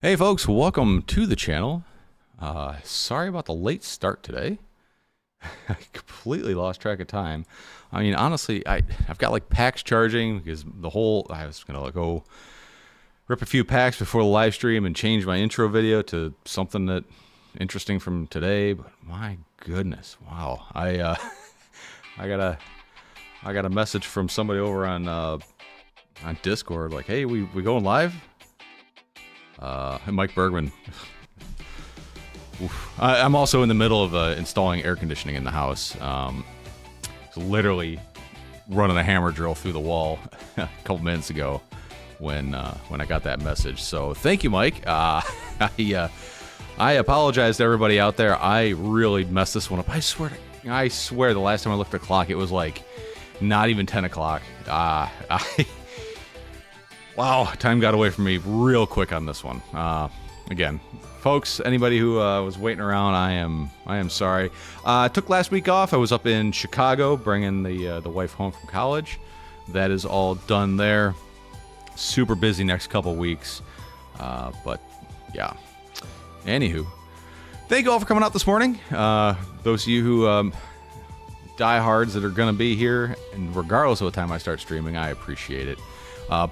Hey folks, welcome to the channel. Sorry about the late start today. I completely lost track of time. I mean, honestly, I've got like packs charging because I was gonna go rip a few packs before the live stream and change my intro video to something that interesting from today. But my goodness, wow! I got a message from somebody over on Discord like, hey, we going live? Mike Bergman. I'm also in the middle of installing air conditioning in the house. So literally running a hammer drill through the wall a couple minutes ago when I got that message. So thank you, Mike. I apologize to everybody out there. I really messed this one up. I swear the last time I looked at the clock, it was like not even 10 o'clock. Wow, time got away from me real quick on this one. Again, folks, anybody who was waiting around, I am sorry. Took last week off. I was up in Chicago bringing the wife home from college. That is all done there. Super busy next couple weeks. But yeah. Anywho, thank you all for coming out this morning. Those of you who diehards that are going to be here, and regardless of what time I start streaming, I appreciate it.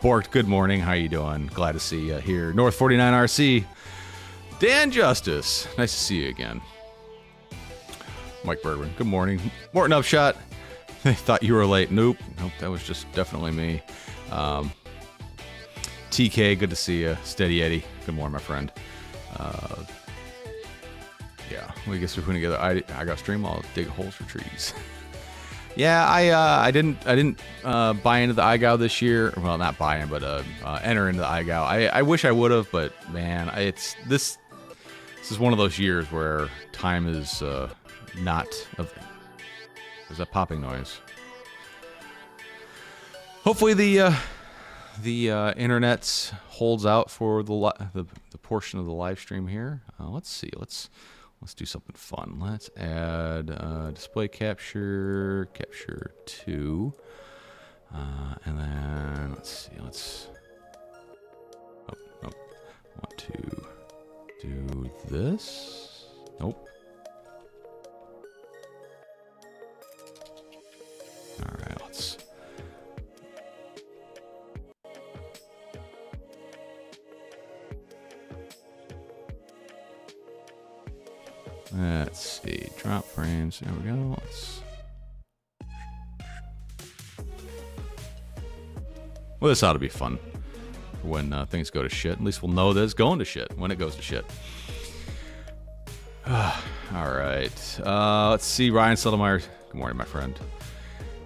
Bork, good morning. How you doing? Glad to see you here. North 49 RC. Dan Justice. Nice to see you again. Mike Bergman. Good morning. Morton Upshot. They thought you were late. Nope, that was just definitely me. TK, good to see you. Steady Eddie. Good morning, my friend. Yeah, we guess we're putting together. I got stream. I'll dig holes for trees. Yeah, I didn't buy into the iGao this year. Well, not buy in, but enter into the iGao. I wish I would have, but man, this is one of those years where time is not of. There's that popping noise. Hopefully the internet holds out for the portion of the live stream here. Let's see. Let's do something fun. Let's add display capture 2. And then let's see. Want to do this. Nope. All right, let's see. Drop frames. There we go. Well, this ought to be fun for when things go to shit. At least we'll know that it's going to shit when it goes to shit. All right. Let's see. Ryan Settlemeyer. Good morning, my friend.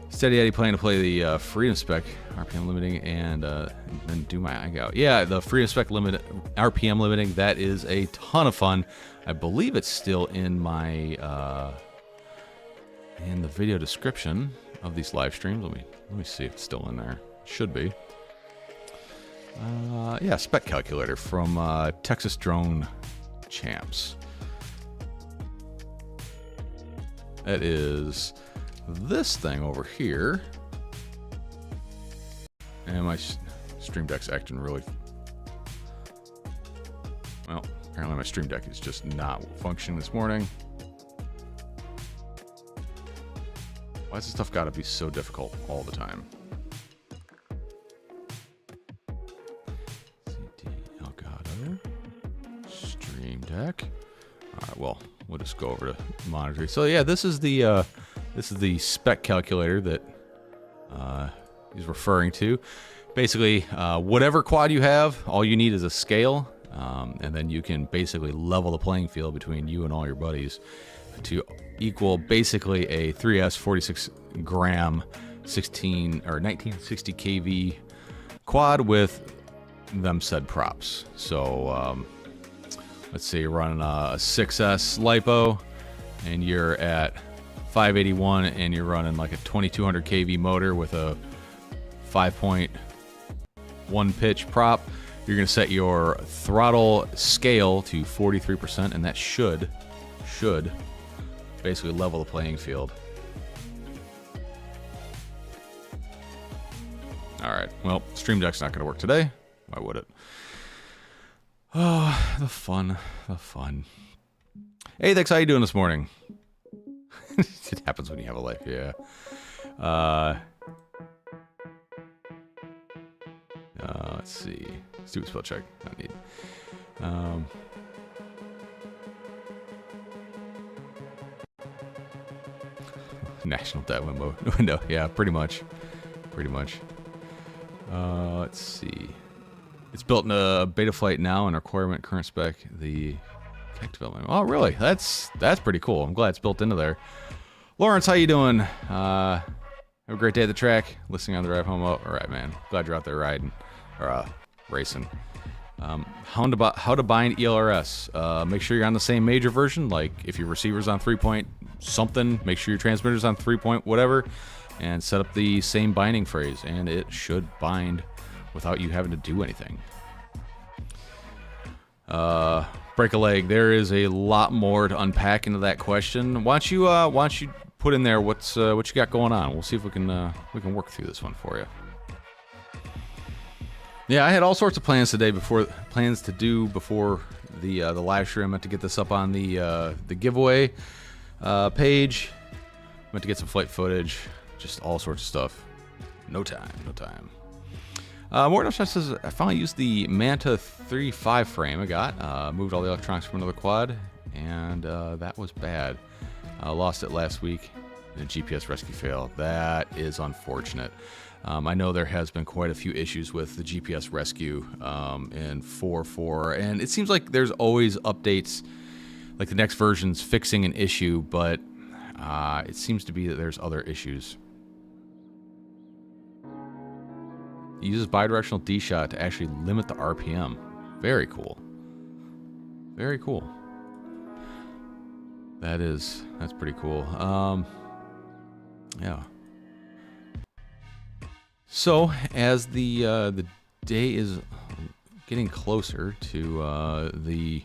Steady Eddie planning to play the Freedom Spec RPM limiting and then do my iGao. Yeah, the Freedom Spec limit RPM limiting. That is a ton of fun. I believe it's still in my in the video description of these live streams. Let me see if it's still in there. It should be. Yeah, spec calculator from Texas Drone Champs. It is this thing over here, and my Stream Deck's acting really well. Apparently my Stream Deck is just not functioning this morning. Why does this stuff gotta be so difficult all the time? CD Elgato. Stream Deck. Alright, well, we'll just go over to monitor. So yeah, this is the spec calculator that he's referring to. Basically, whatever quad you have, all you need is a scale. And then you can basically level the playing field between you and all your buddies to equal basically a 3S 46 gram 1960 kV quad with them said props. So let's say you're running a 6S LiPo and you're at 581 and you're running like a 2200 kV motor with a 5.1 pitch prop. You're going to set your throttle scale to 43%, and that should basically level the playing field. All right, well, Stream Deck's not going to work today. Why would it? Oh, the fun, the fun. Hey, thanks. How you doing this morning? It happens when you have a life, yeah. Let's see. Stupid spell check. Not need. National debt window. Yeah, pretty much. Pretty much. Let's see. It's built in a beta flight now and requirement current spec. The tech development. Oh, really? That's pretty cool. I'm glad it's built into there. Lawrence, how you doing? Have a great day at the track. Listening on the drive home. Oh, all right, man. Glad you're out there riding or racing. How to bind ELRS. Make sure you're on the same major version. Like if your receiver's on 3 point something, make sure your transmitter's on 3 point whatever, and set up the same binding phrase, and it should bind without you having to do anything. Break a leg. There is a lot more to unpack into that question. Why don't you put in there what you got going on? We'll see if we can work through this one for you. Yeah, I had all sorts of plans today before the live stream. I meant to get this up on the giveaway page. Meant to get some flight footage, just all sorts of stuff. No time. Morton says I finally used the Manta 3.5 frame I got. Moved all the electronics from another quad, and that was bad. Lost it last week in a GPS rescue fail. That is unfortunate. I know there has been quite a few issues with the GPS rescue in 4.4, and it seems like there's always updates, like the next version's fixing an issue, but it seems to be that there's other issues. It uses bidirectional D-shot to actually limit the RPM. Very cool. Very cool. That's pretty cool. Yeah. So as the day is getting closer to the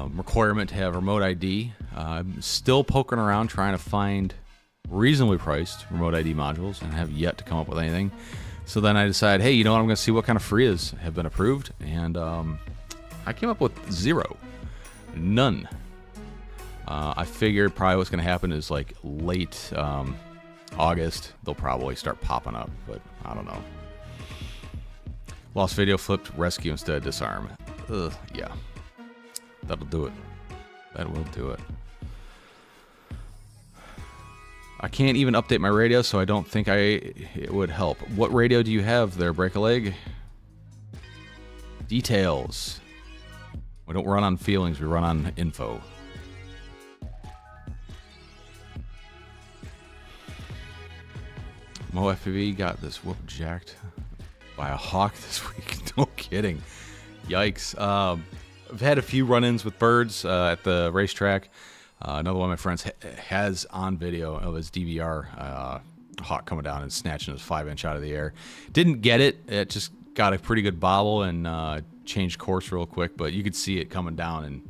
requirement to have remote ID, I'm still poking around trying to find reasonably priced remote ID modules and have yet to come up with anything. So then I decided, hey, you know what? I'm going to see what kind of FRIAs have been approved, and I came up with 0, none. I figured probably what's going to happen is like late August, they'll probably start popping up, but I don't know. Lost video, flipped rescue instead of disarm. Yeah, that'll do it. That will do it. I can't even update my radio, so I don't think it would help. What radio do you have there, Break a Leg? Details. We don't run on feelings, we run on info. Mo FPV got this whoop jacked by a hawk this week. No kidding. Yikes. I've had a few run-ins with birds at the racetrack. Another one of my friends has on video of his DVR hawk coming down and snatching his 5-inch out of the air. Didn't get it. It just got a pretty good bobble and changed course real quick, but you could see it coming down and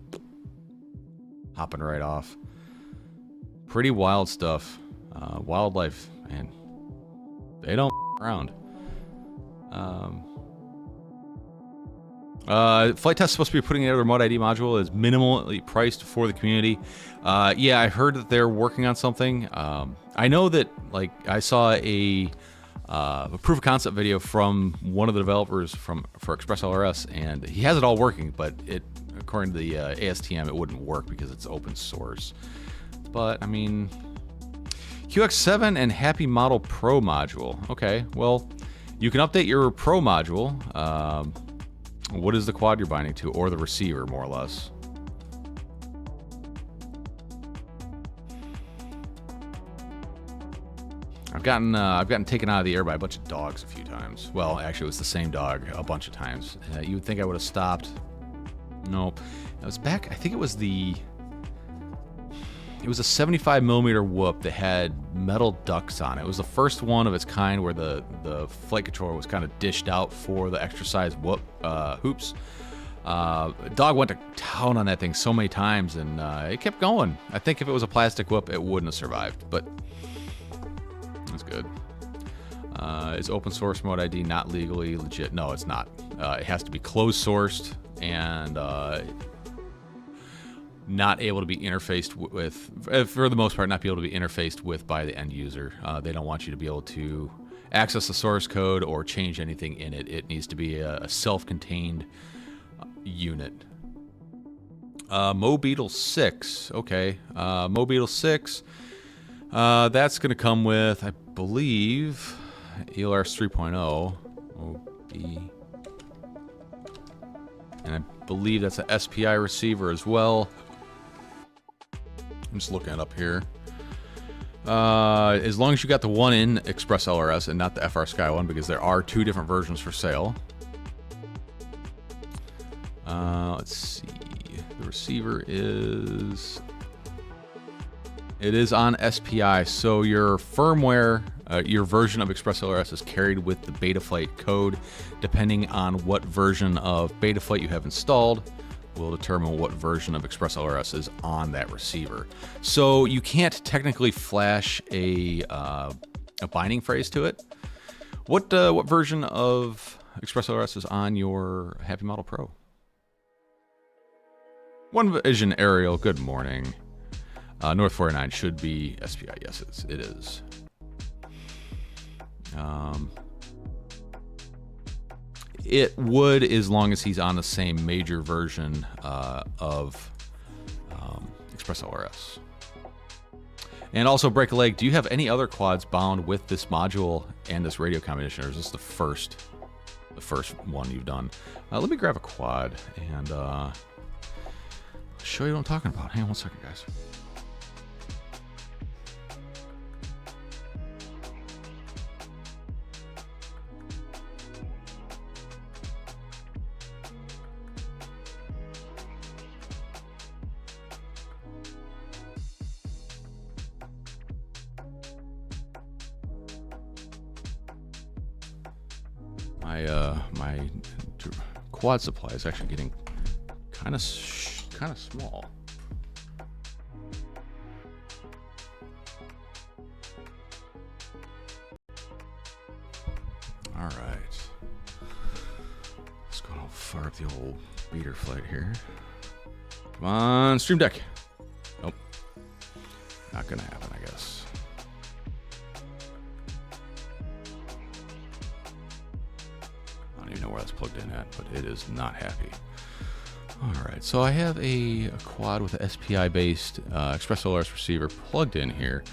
hopping right off. Pretty wild stuff. Wildlife, man. They don't around. Flight Test is supposed to be putting together a remote ID module is minimally priced for the community. Yeah, I heard that they're working on something. I know that, like, I saw a proof of concept video from one of the developers for Express LRS, and he has it all working, but according to the ASTM, it wouldn't work because it's open source. But I mean, QX7 and Happy Model Pro module. Okay, well, you can update your Pro module. What is the quad you're binding to, or the receiver, more or less? I've gotten taken out of the air by a bunch of dogs a few times. Well, actually, it was the same dog a bunch of times. You would think I would have stopped. Nope. It was back. I think it was a 75 millimeter whoop that had metal ducts on it. It was the first one of its kind where the flight controller was kind of dished out for the extra size whoop hoops. Dog went to town on that thing so many times, and it kept going. I think if it was a plastic whoop, it wouldn't have survived, but that's good. Is open source mode ID not legally legit? No, it's not. It has to be closed sourced, and not able to be interfaced with, for the most part, not be able to be interfaced with by the end user. They don't want you to be able to access the source code or change anything in it. It needs to be a self-contained unit. MoBeetle 6. Okay. MoBeetle 6. That's going to come with, I believe, ELRS 3.0. And I believe that's an SPI receiver as well. I'm just looking it up here. As long as you got the one in Express LRS and not the FR Sky one, because there are 2 different versions for sale. Let's see. The receiver is... It is on SPI, so your firmware, your version of Express LRS is carried with the Betaflight code. Depending on what version of Betaflight you have installed, will determine what version of Express LRS is on that receiver. So you can't technically flash a binding phrase to it. What version of Express LRS is on your Happy Model Pro? One Vision Aerial, good morning. North 49 should be SPI. Yes, it is. It would, as long as he's on the same major version of Express LRS. And also, Break a Leg, do you have any other quads bound with this module and this radio combination, or is this the first one you've done? Let me grab a quad and show you what I'm talking about. Hang on one second, guys. My quad supply is actually getting kind of small. All right, let's go fire up the old beater flight here. Come on, Stream Deck. Nope, not gonna happen, I guess. I don't even know where that's plugged in at, but it is not happy. Alright, so I have a quad with a SPI-based Express LRS receiver plugged in here.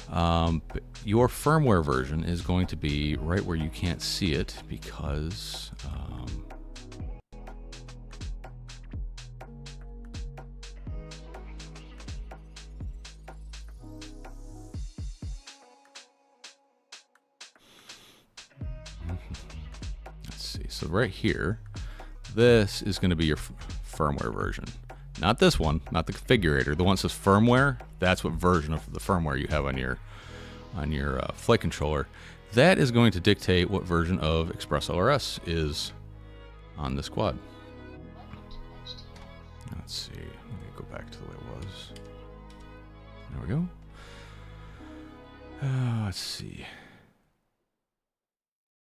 But your firmware version is going to be right where you can't see it because... So right here, this is going to be your firmware version. Not this one, not the configurator. The one that says firmware, that's what version of the firmware you have on your flight controller. That is going to dictate what version of Express LRS is on this quad. Let's see. Let me go back to the way it was. There we go. Let's see.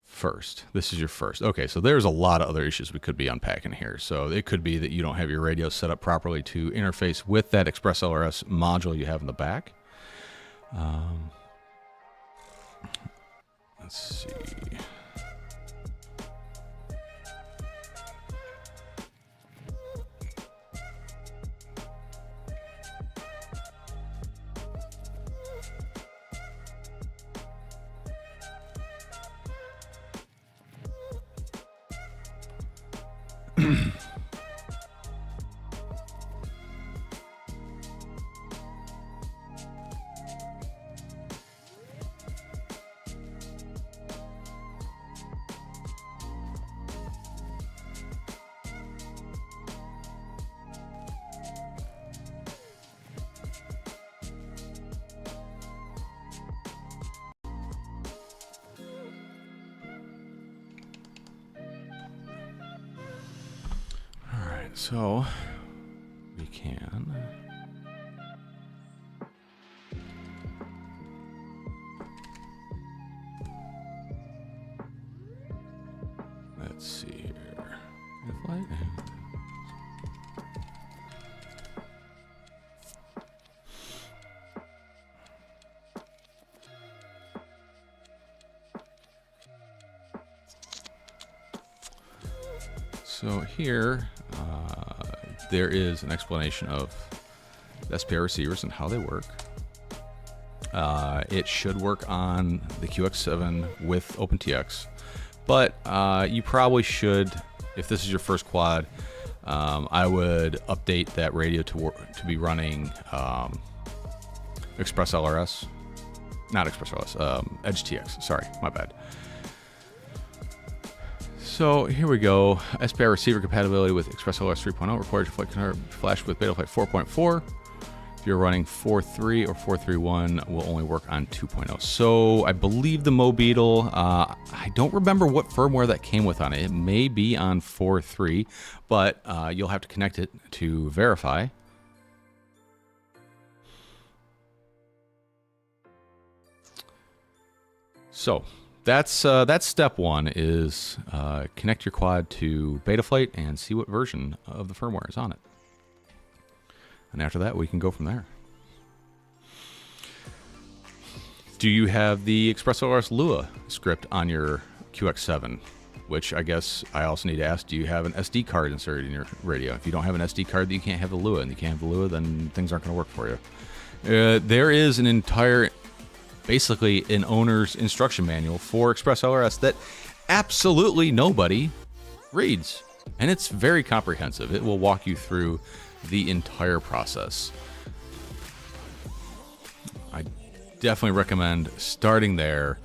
First. This is your first. Okay, so there's a lot of other issues we could be unpacking here. So it could be that you don't have your radio set up properly to interface with that Express LRS module you have in the back. Let's see. So we can let's see here. So here, there is an explanation of SPI receivers and how they work. It should work on the QX7 with OpenTX, but you probably should, if this is your first quad, I would update that radio to be running Express LRS, not Express LRS, Edge TX. Sorry, my bad. So here we go. SPI receiver compatibility with Express LRS 3.0 required to flash with Betaflight 4.4. If you're running 4.3 or 4.3.1, will only work on 2.0. So I believe the Mobeetle, I don't remember what firmware that came with on it. It may be on 4.3, but you'll have to connect it to verify. So that's step one, is connect your quad to Betaflight and see what version of the firmware is on it. And after that, we can go from there. Do you have the Express LRS Lua script on your QX7? Which I guess I also need to ask, do you have an SD card inserted in your radio? If you don't have an SD card, then you can't have the Lua. And you can't have the Lua, then things aren't going to work for you. There is an entire, basically an owner's instruction manual for Express LRS that absolutely nobody reads. And it's very comprehensive. It will walk you through the entire process. I definitely recommend starting there.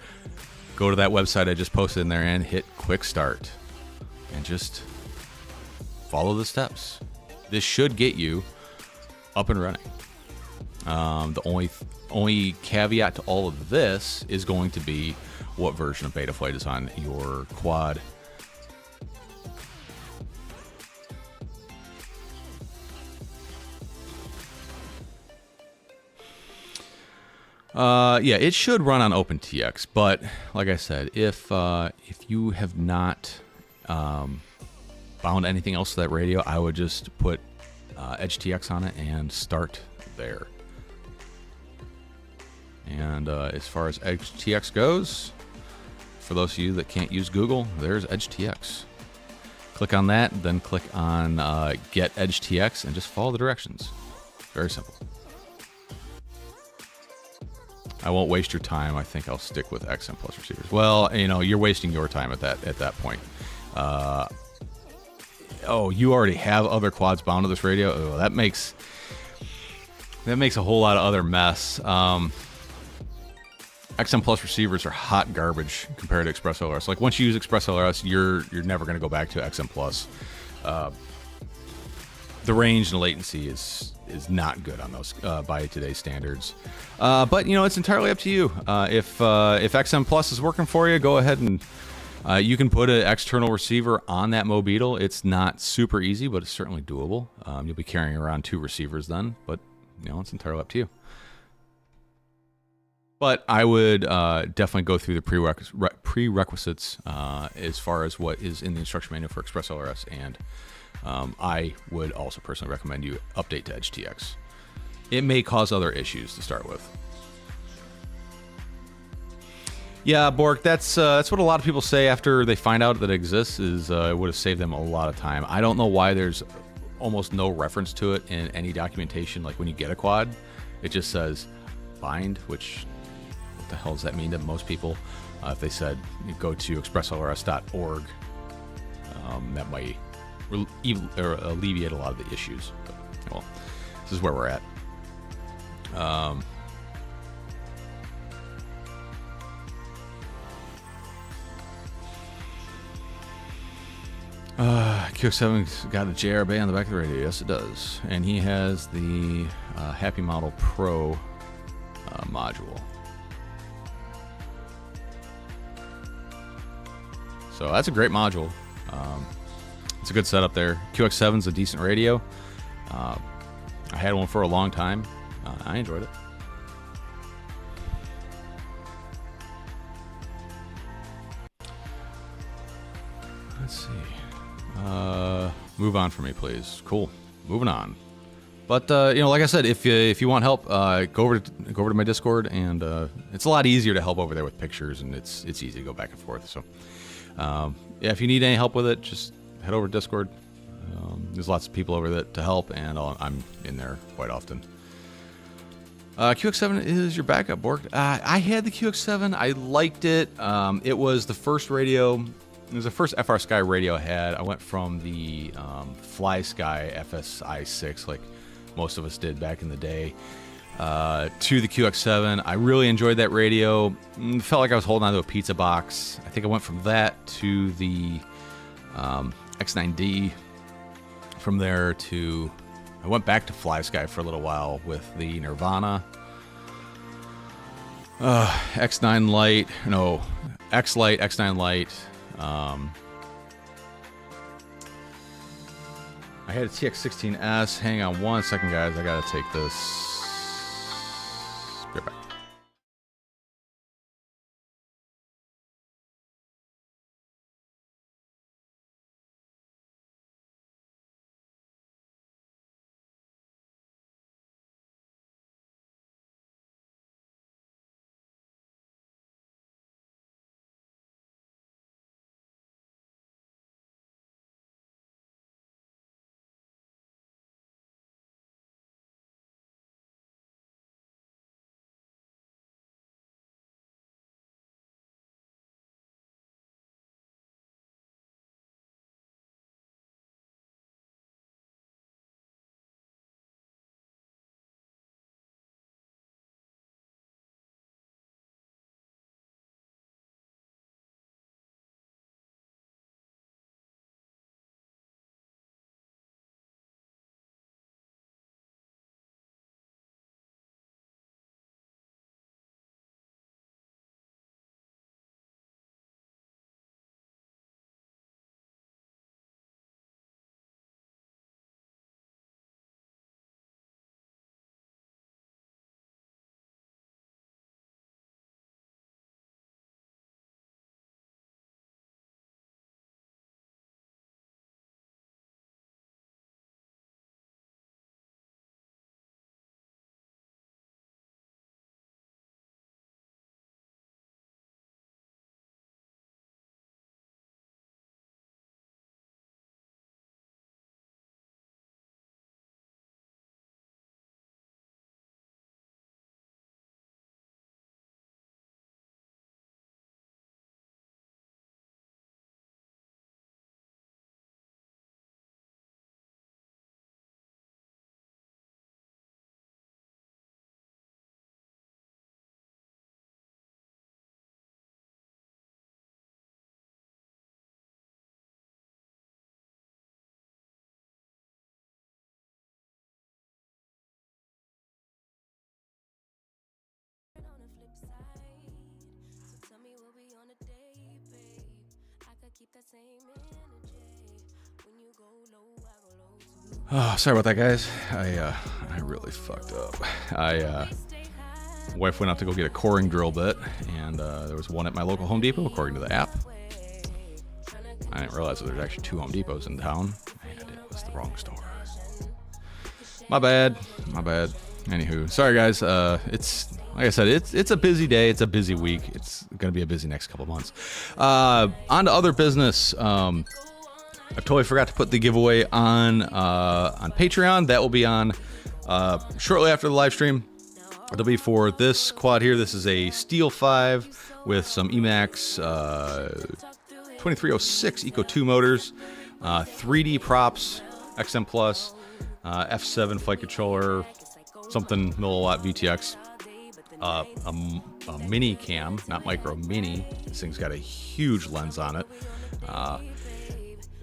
Go to that website I just posted in there and hit quick start and just follow the steps. This should get you up and running. The only caveat to all of this is going to be what version of Betaflight is on your quad. Yeah, it should run on OpenTX, but like I said, if you have not bound anything else to that radio, I would just put Edge TX on it and start there. And as far as Edge TX goes, for those of you that can't use Google, there's Edge TX. Click on that, then click on Get Edge TX, and just follow the directions. Very simple. I won't waste your time. I think I'll stick with XM Plus receivers. Well, you know, you're wasting your time at that point. Oh, you already have other quads bound to this radio. Oh, that makes a whole lot of other mess. XM Plus receivers are hot garbage compared to Express LRS. Like, once you use Express LRS, you're never going to go back to XM Plus. The range and latency is not good on those by today's standards. But you know, it's entirely up to you. If XM Plus is working for you, go ahead and you can put an external receiver on that Mobeetle. It's not super easy, but it's certainly doable. You'll be carrying around 2 receivers then, but you know, it's entirely up to you. But I would definitely go through the prerequisites as far as what is in the instruction manual for Express LRS, and I would also personally recommend you update to Edge TX. It may cause other issues to start with. Yeah, Bork, that's what a lot of people say after they find out that it exists, is it would have saved them a lot of time. I don't know why there's almost no reference to it in any documentation. Like, when you get a quad, it just says bind, which, what the hell does that mean to most people? If they said you go to expresslrs.org, that might alleviate a lot of the issues. But, well, this is where we're at. QX7's got a JR Bay on the back of the radio. Yes, it does. And he has the Happy Model Pro module. So that's a great module. It's a good setup there. QX7's a decent radio. I had one for a long time. I enjoyed it. Let's see. Move on for me, please. Cool. Moving on. But you know, like I said, if you want help, go over to my Discord, and it's a lot easier to help over there with pictures, and it's easy to go back and forth. So yeah, if you need any help with it, just head over to Discord. There's lots of people over there to help, and I'm in there quite often. QX7 is your backup, Borg. I had the QX7. I liked it. It was the first radio. It was the first FrSky radio I had. I went from the FlySky FSI6, like most of us did back in the day, to the QX7. I really enjoyed that radio. Felt like I was holding onto a pizza box. I think I went from that to the X9D. From there to, I went back to FlySky for a little while with the Nirvana. X9 Lite, no, X Lite, X9 Lite. I had a TX16S. Hang on one second, guys. I gotta take this. Be right back. Oh, sorry about that, guys. I really fucked up. Wife went out to go get a coring drill bit, and there was one at my local Home Depot, according to the app. I didn't realize that there's actually 2 Home Depots in town, and it was the wrong store. My bad. Anywho, sorry guys. It's like I said, it's a busy day. It's a busy week. It's gonna be a busy next couple months. On to other business. I totally forgot to put the giveaway on Patreon. That will be on shortly after the live stream. It'll be for this quad here. This is a Steel 5 with some Emax 2306 Eco 2 motors, 3D props, XM Plus, F7 flight controller, something milliwatt VTX, a mini cam, not micro, mini. This thing's got a huge lens on it.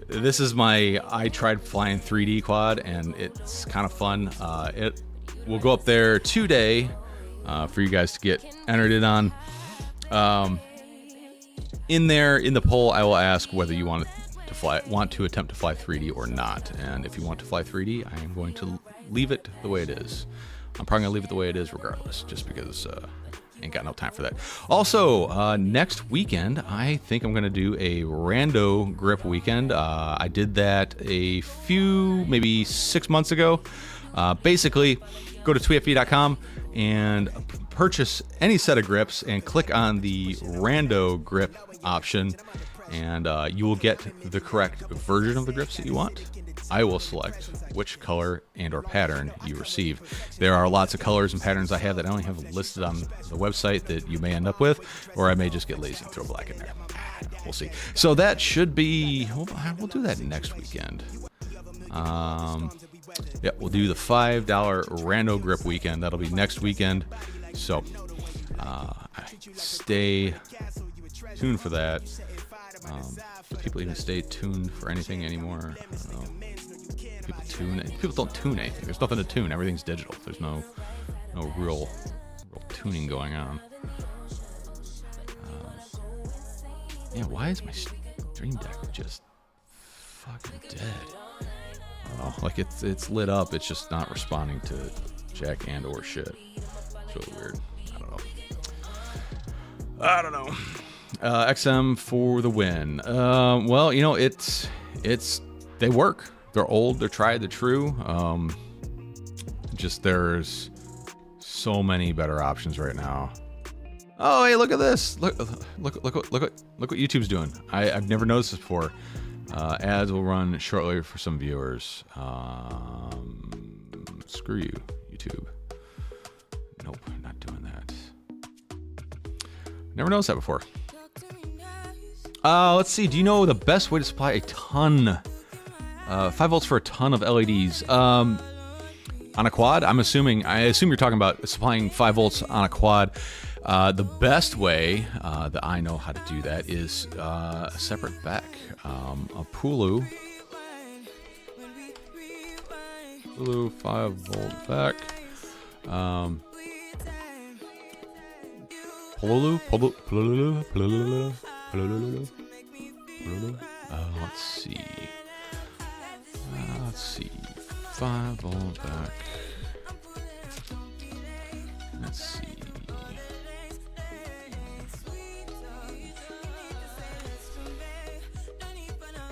This is my I tried flying 3D quad, and it's kind of fun. It will go up there today for you guys to get entered in on. In the poll, I will ask whether you want to attempt to fly 3D or not. And if you want to fly 3D, I am going to leave it the way it is. I'm probably gonna leave it the way it is regardless, just because ain't got no time for that. Also, next weekend, I think I'm gonna do a rando grip weekend. I did that maybe 6 months ago. Basically, go to tweetfe.com and purchase any set of grips and click on the rando grip option, and you will get the correct version of the grips that you want. I will select which color and or pattern you receive. There are lots of colors and patterns I have that I only have listed on the website that you may end up with, or I may just get lazy and throw black in there. We'll see. So that should be, we'll do that next weekend. Yeah, we'll do the $5 Rando Grip weekend. That'll be next weekend. So stay tuned for that. Do people even stay tuned for anything anymore? I don't know. People don't tune anything. There's nothing to tune. Everything's digital. There's no real tuning going on. Yeah, why is my Stream Deck just fucking dead? Oh, like it's lit up. It's just not responding to jack and or shit. It's really weird. I don't know. XM for the win. Well, you know, they work. They're old. They're tried. They're true. Just there's so many better options right now. Oh, hey, look at this. Look what YouTube's doing. I've never noticed this before. Ads will run shortly for some viewers. Screw you, YouTube. Nope, not doing that. Never noticed that before. Let's see. Do you know the best way to supply a ton, 5 volts for a ton of LEDs? On a quad? I assume you're talking about supplying 5 volts on a quad. The best way that I know how to do that is a separate back. A Pulu 5 volt back. Let's see. 5 volt back. Let's see.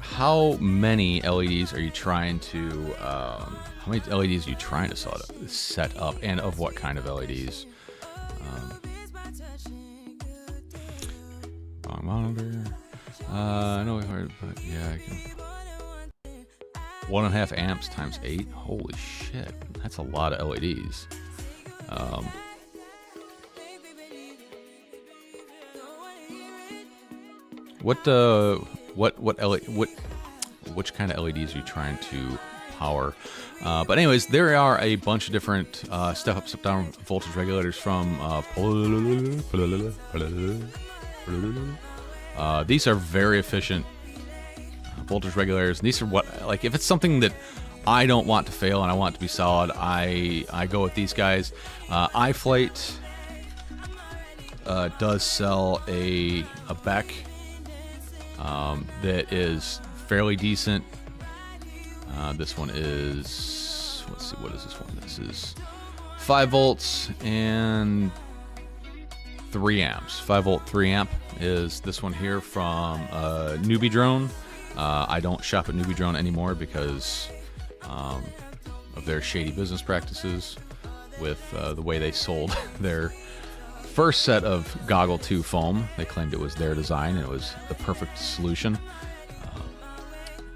How many LEDs are you trying to? How many LEDs are you trying to set up, and of what kind of LEDs? Wrong monitor. I know it's hard, but yeah, I can. 1.5 amps times 8. Holy shit, that's a lot of LEDs. Which kind of LEDs are you trying to power? But anyways, there are a bunch of different step up, step down voltage regulators from these are very efficient voltage regulators. And these are what, like, if it's something that I don't want to fail and I want it to be solid, I go with these guys. iFlight does sell a back that is fairly decent. This one is, let's see, what is this one? This is 5 volts and 3 amps. 5 volt, 3 amp is this one here from Newbie Drone. I don't shop at Newbie Drone anymore because of their shady business practices with the way they sold their first set of Goggle 2 foam. They claimed it was their design and it was the perfect solution.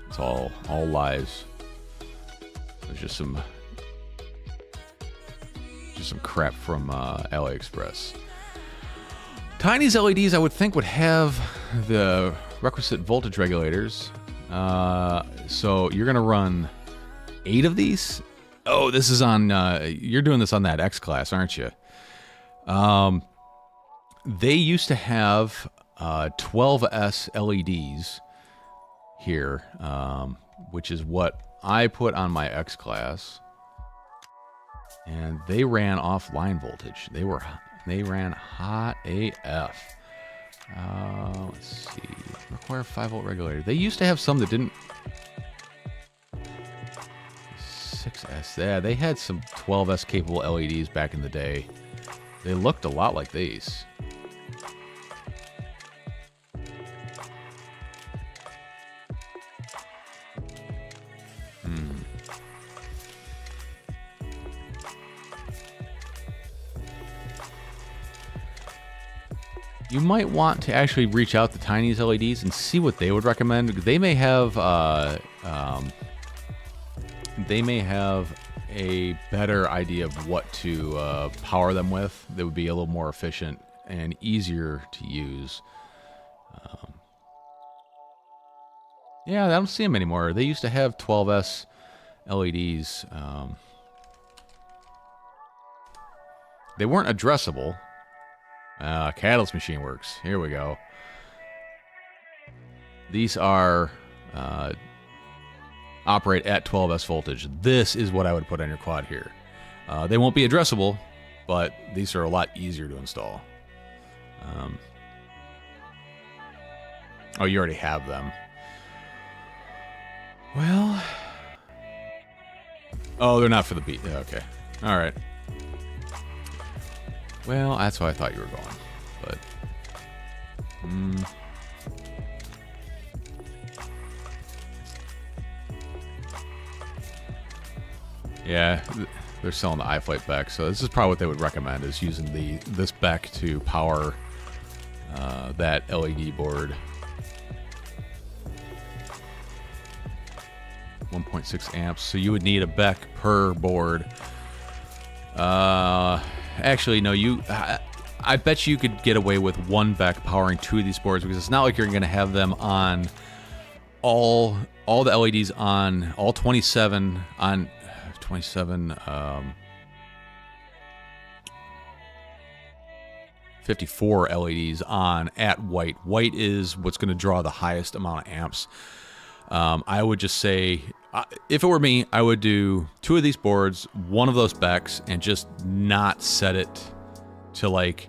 It's all lies. There's just some crap from AliExpress. Tiny's LEDs, I would think, would have the requisite voltage regulators. So you're gonna run 8 of these. Oh, this is on. You're doing this on that X class, aren't you? They used to have 12S LEDs here, which is what I put on my X class, and they ran offline voltage. They ran hot AF. Let's see. Require 5 volt regulator. They used to have some that didn't. 6S. Yeah, they had some 12S capable LEDs back in the day. They looked a lot like these. you might want to actually reach out to Tiny's LEDs and see what they would recommend. They may have a better idea of what to power them with that would be a little more efficient and easier to use. Yeah, I don't see them anymore. They used to have 12S LEDs. They weren't addressable. Catalyst Machine Works. Here we go. These are operate at 12S voltage. This is what I would put on your quad here. They won't be addressable, but these are a lot easier to install. Oh, you already have them. Well, oh, they're not for the beat. Okay, all right. Well, that's what I thought you were going, but yeah, they're selling the iFlight Beck, so this is probably what they would recommend, is using this Beck to power that LED board. 1.6 amps, so you would need a Beck per board. Actually, no, I bet you could get away with one Beck powering 2 of these boards, because it's not like you're going to have them on all the LEDs on all 27 on 27 54 LEDs on at white. White is what's going to draw the highest amount of amps. I would just say, if it were me, I would do 2 of these boards, 1 of those Becks, and just not set it to like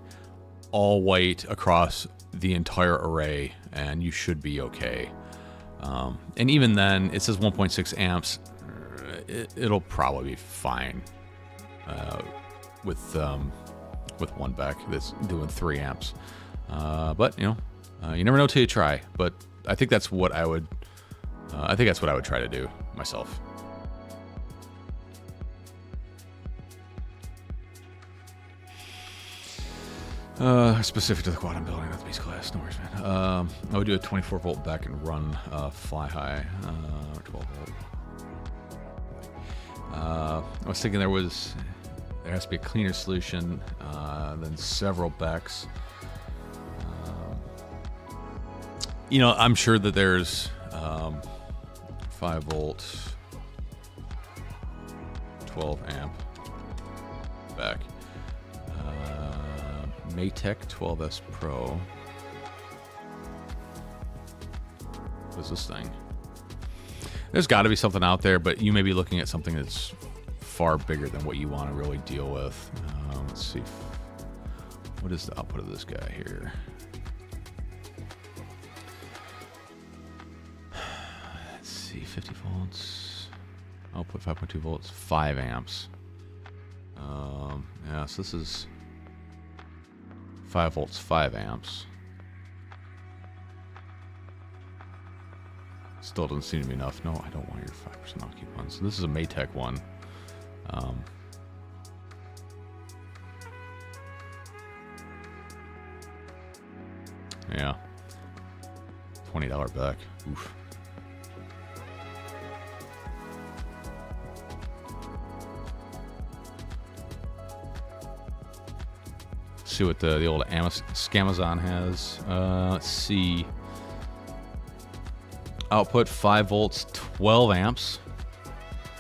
all white across the entire array, and you should be okay. And even then, it says 1.6 amps. It'll probably be fine with 1 Beck that's doing 3 amps. But you never know till you try. But I think that's what I would. I think that's what I would try to do myself. Specific to the quad I'm building, not the base class. No worries, man. I would do a 24 volt Beck and run fly high, or 12 volt. I was thinking there has to be a cleaner solution than several Becks. I'm sure that there's 5 volt, 12 amp Beck. Maytech 12S Pro. What is this thing? There's got to be something out there, but you may be looking at something that's far bigger than what you want to really deal with. Let's see. What is the output of this guy here? Let's see, 50 volts. Output 5.2 volts, 5 amps. Yeah, so this is 5 volts, 5 amps. Still doesn't seem to be enough. No, I don't want your 5% off coupons. So this is a Maytech one. Yeah. $20 Beck. Oof. See what the old Scamazon has. Let's see. Output 5 volts, 12 amps.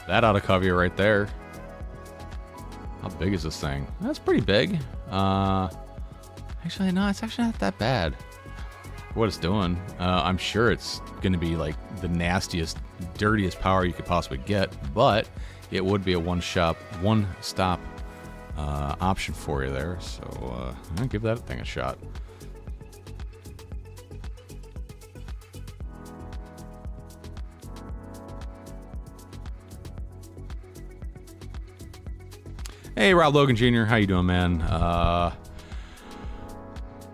That ought to cover you right there. How big is this thing? That's pretty big. Actually, no, it's actually not that bad for what it's doing. I'm sure it's going to be like the nastiest, dirtiest power you could possibly get, but it would be a one-stop option for you there. So I'll give that thing a shot. Hey, Rob Logan Jr., how you doing, man?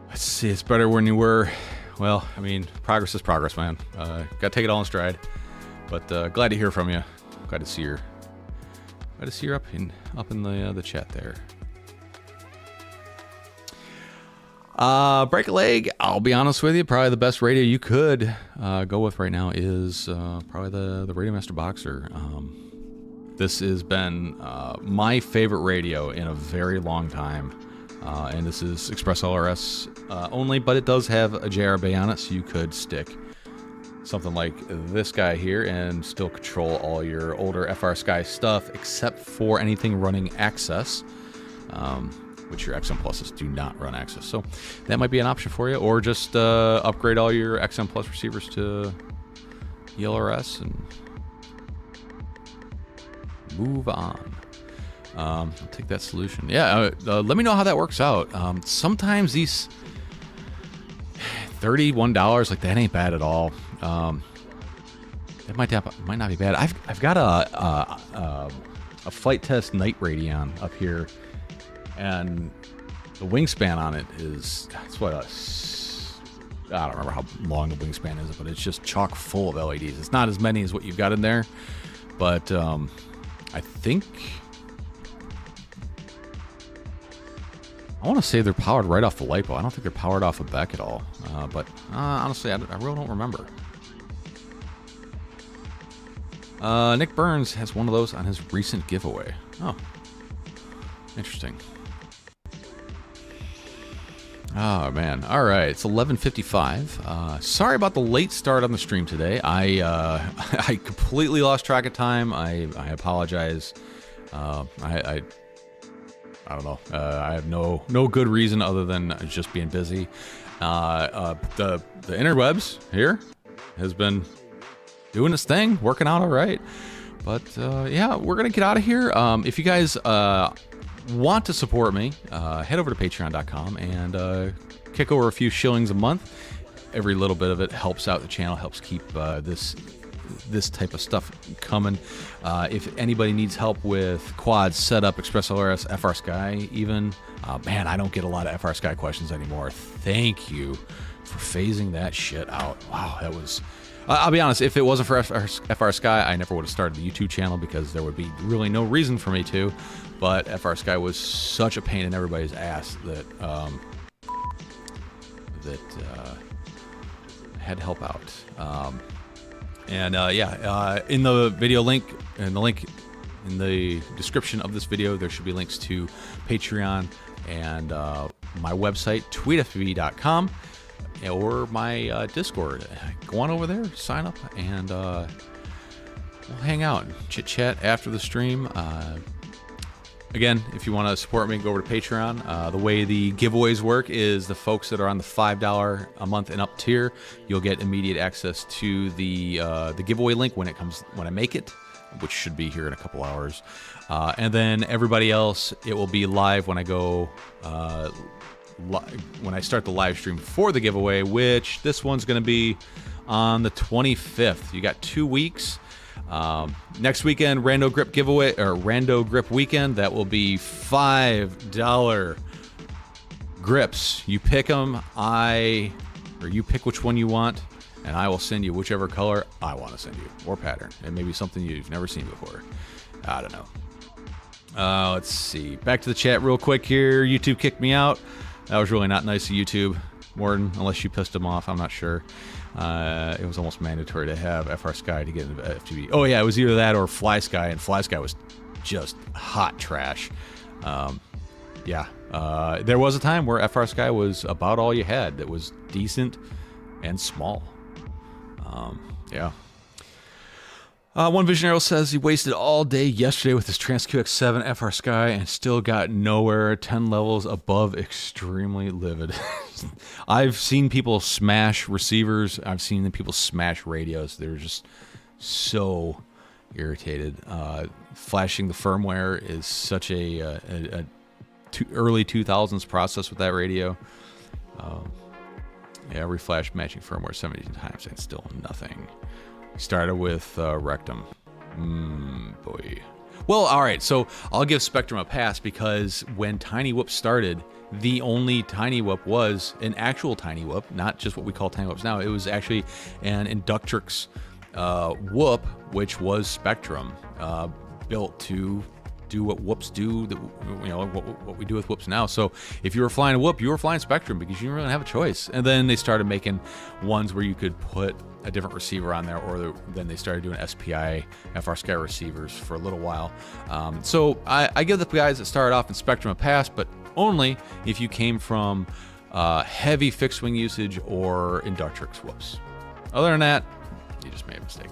Let's see, it's better when you were. Well, I mean, progress is progress, man. Got to take it all in stride. But glad to hear from you. Glad to see you. Glad to see you up in the chat there. Break a leg. I'll be honest with you. Probably the best radio you could go with right now is probably the Radiomaster Boxer. This has been my favorite radio in a very long time. And this is Express LRS only, but it does have a JRB on it, so you could stick something like this guy here and still control all your older FR Sky stuff, except for anything running Access, which your XM Pluses do not run Access. So that might be an option for you, or just upgrade all your XM Plus receivers to ELRS and move on. I'll take that solution. Yeah, let me know how that works out. Sometimes these $31, like, that ain't bad at all. That might not be bad. I've got a Flight Test Night Radeon up here, and the wingspan on it is, I don't remember how long the wingspan is, but it's just chock full of LEDs. It's not as many as what you've got in there, but I think, I want to say they're powered right off the LiPo. I don't think they're powered off a Beck at all. But honestly, I really don't remember. Nick Burns has one of those on his recent giveaway. Oh, interesting. Oh, man. All right, it's 11:55. Sorry about the late start on the stream today. I completely lost track of time. I apologize. I don't know. I have no good reason other than just being busy. The interwebs here has been doing its thing, working out all right. But yeah, we're gonna get out of here. If you guys want to support me, head over to patreon.com and kick over a few shillings a month. Every little bit of it helps out the channel, helps keep this type of stuff coming. If anybody needs help with quads, setup, Express LRS, FR Sky even, man, I don't get a lot of FR Sky questions anymore. Thank you for phasing that shit out. Wow, that was... I'll be honest, if it wasn't for FR Sky, I never would have started the YouTube channel, because there would be really no reason for me to. But FR Sky was such a pain in everybody's ass that I had to help out. In the video link, and the link in the description of this video, there should be links to Patreon and my website, tweetfb.com, or my Discord. Go on over there, sign up, and we'll hang out and chit-chat after the stream. Again, if you want to support me, go over to Patreon. The way the giveaways work is the folks that are on the $5 a month and up tier, you'll get immediate access to the giveaway link when I make it, which should be here in a couple hours. And then everybody else, it will be live when I go when I start the live stream for the giveaway, which this one's going to be on the 25th. You got 2 weeks. Next weekend, Rando Grip giveaway, or Rando Grip weekend. That will be $5 grips. You pick them, or you pick which one you want, and I will send you whichever color I want to send you, or pattern. It may be something you've never seen before. I don't know. Let's see. Back to the chat real quick here. YouTube kicked me out. That was really not nice of YouTube, Morton, unless you pissed him off. I'm not sure. It was almost mandatory to have FR Sky to get into FTV. Oh yeah, it was either that or Fly Sky, and Fly Sky was just hot trash. There was a time where FR Sky was about all you had that was decent and small. One Visionary says he wasted all day yesterday with his Trans QX7 FR Sky and still got nowhere. 10 levels above extremely livid. I've seen people smash receivers. I've seen people smash radios. They're just so irritated. Flashing the firmware is such a early 2000s process with that radio. Reflash matching firmware 17 times and still nothing. Started with Rectum. Boy. Well, all right, so I'll give Spectrum a pass, because when Tiny Whoop started, the only Tiny Whoop was an actual Tiny Whoop, not just what we call Tiny Whoops now. It was actually an Inductrix Whoop, which was Spectrum, built to do what whoops do, what we do with whoops now. So if you were flying a whoop, you were flying Spectrum because you didn't really have a choice. And then they started making ones where you could put a different receiver on there, or then they started doing SPI FrSky receivers for a little while. So I give the guys that started off in Spectrum a pass, but only if you came from heavy fixed wing usage or Inductrix whoops. Other than that, you just made a mistake.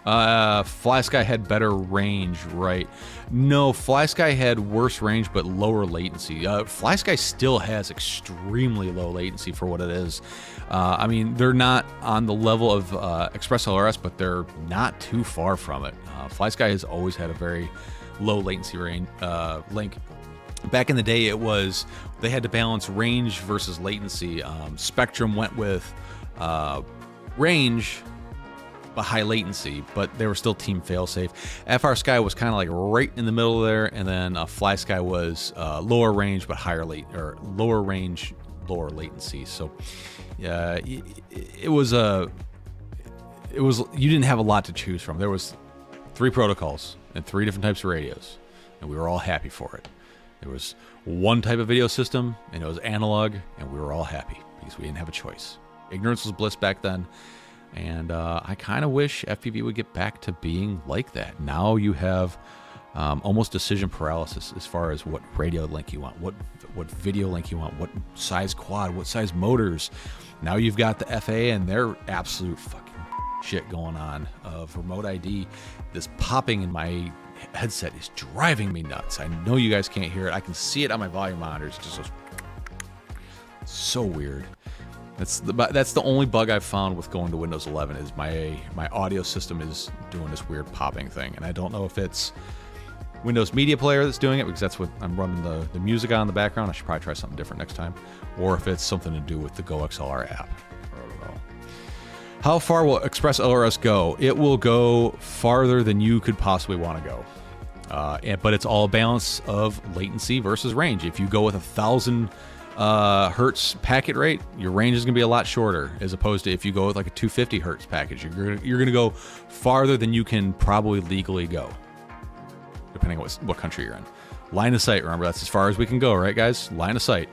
FlySky had better range, right? No, FlySky had worse range but lower latency. FlySky still has extremely low latency for what it is. I mean, they're not on the level of Express LRS, but they're not too far from it. FlySky has always had a very low latency range link. Back in the day, they had to balance range versus latency. Spectrum went with range but high latency, but they were still team failsafe. FrSky was kind of like right in the middle there, and then FlySky was lower range but lower range, lower latency. So it was you didn't have a lot to choose from. There was 3 protocols and 3 different types of radios, and we were all happy for it. There was one type of video system, and it was analog, and we were all happy because we didn't have a choice. Ignorance was bliss back then. And I kind of wish FPV would get back to being like that. Now you have almost decision paralysis as far as what radio link you want, what video link you want, what size quad, what size motors. Now you've got the FAA and their absolute fucking shit going on of remote ID. This popping in my headset is driving me nuts. I know you guys can't hear it. I can see it on my volume monitors. It just goes so weird. That's the only bug I've found with going to Windows 11 is my audio system is doing this weird popping thing, and I don't know if it's Windows Media Player that's doing it because that's what I'm running the music on in the background. I should probably try something different next time, or if it's something to do with the GoXLR app. I don't know. How far will Express LRS go? It will go farther than you could possibly want to go, but it's all a balance of latency versus range. If you go with 1,000 hertz packet rate, your range is going to be a lot shorter, as opposed to if you go with like a 250 hertz package, you're going to go farther than you can probably legally go, depending on what country you're in. Line of sight, remember, that's as far as we can go, right, guys? Line of sight.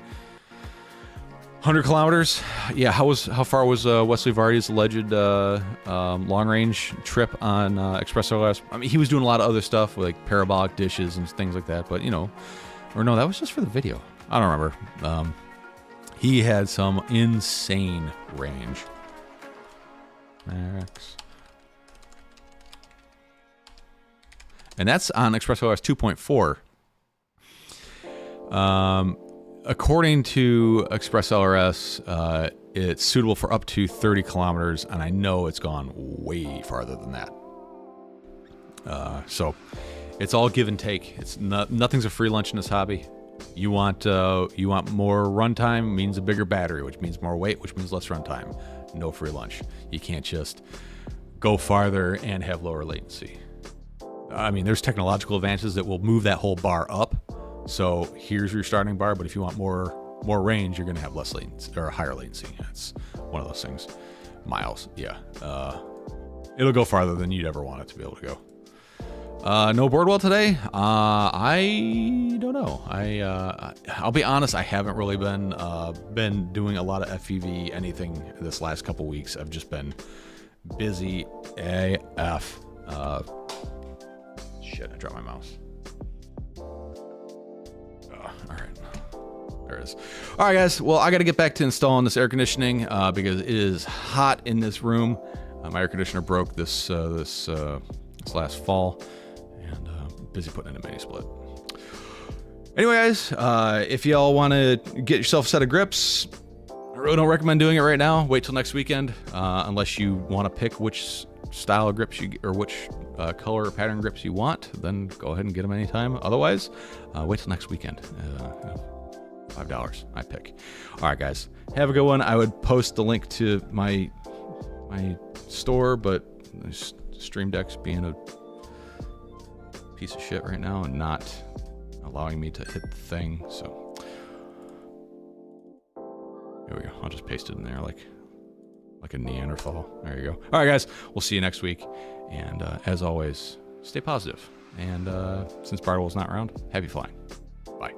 100 kilometers. Yeah, how far was Wesley Vardy's alleged long-range trip on Express LRS? I mean, he was doing a lot of other stuff with like parabolic dishes and things like that, but or no, that was just for the video. I don't remember. He had some insane range. And that's on Express LRS 2.4. According to Express LRS, it's suitable for up to 30 kilometers, and I know it's gone way farther than that. So it's all give and take. Nothing's a free lunch in this hobby. You want more runtime, means a bigger battery, which means more weight, which means less runtime. No free lunch. You can't just go farther and have lower latency. I mean, there's technological advances that will move that whole bar up. So here's your starting bar, but if you want more range, you're going to have less latency or higher latency. It's one of those things. Miles, yeah. It'll go farther than you'd ever want it to be able to go. No Boardwell today? I don't know. I'll be honest, I haven't really been doing a lot of FPV anything this last couple weeks. I've just been busy AF. Shit, I dropped my mouse. All right. There it is. All right, guys. Well, I got to get back to installing this air conditioning because it is hot in this room. My air conditioner broke this last fall. Busy putting in a mini split. Anyway, guys, if y'all want to get yourself a set of grips, I really don't recommend doing it right now. Wait till next weekend, unless you want to pick which style of grips or which color or pattern grips you want. Then go ahead and get them anytime. Otherwise, wait till next weekend. $5, I pick. All right, guys, have a good one. I would post the link to my store, but Stream Deck's being a piece of shit right now and not allowing me to hit the thing, so here we go. I'll just paste it in there like a Neanderthal. There you go. All right, guys, we'll see you next week, and as always, stay positive. And since Bartowell's not around, happy flying. Bye.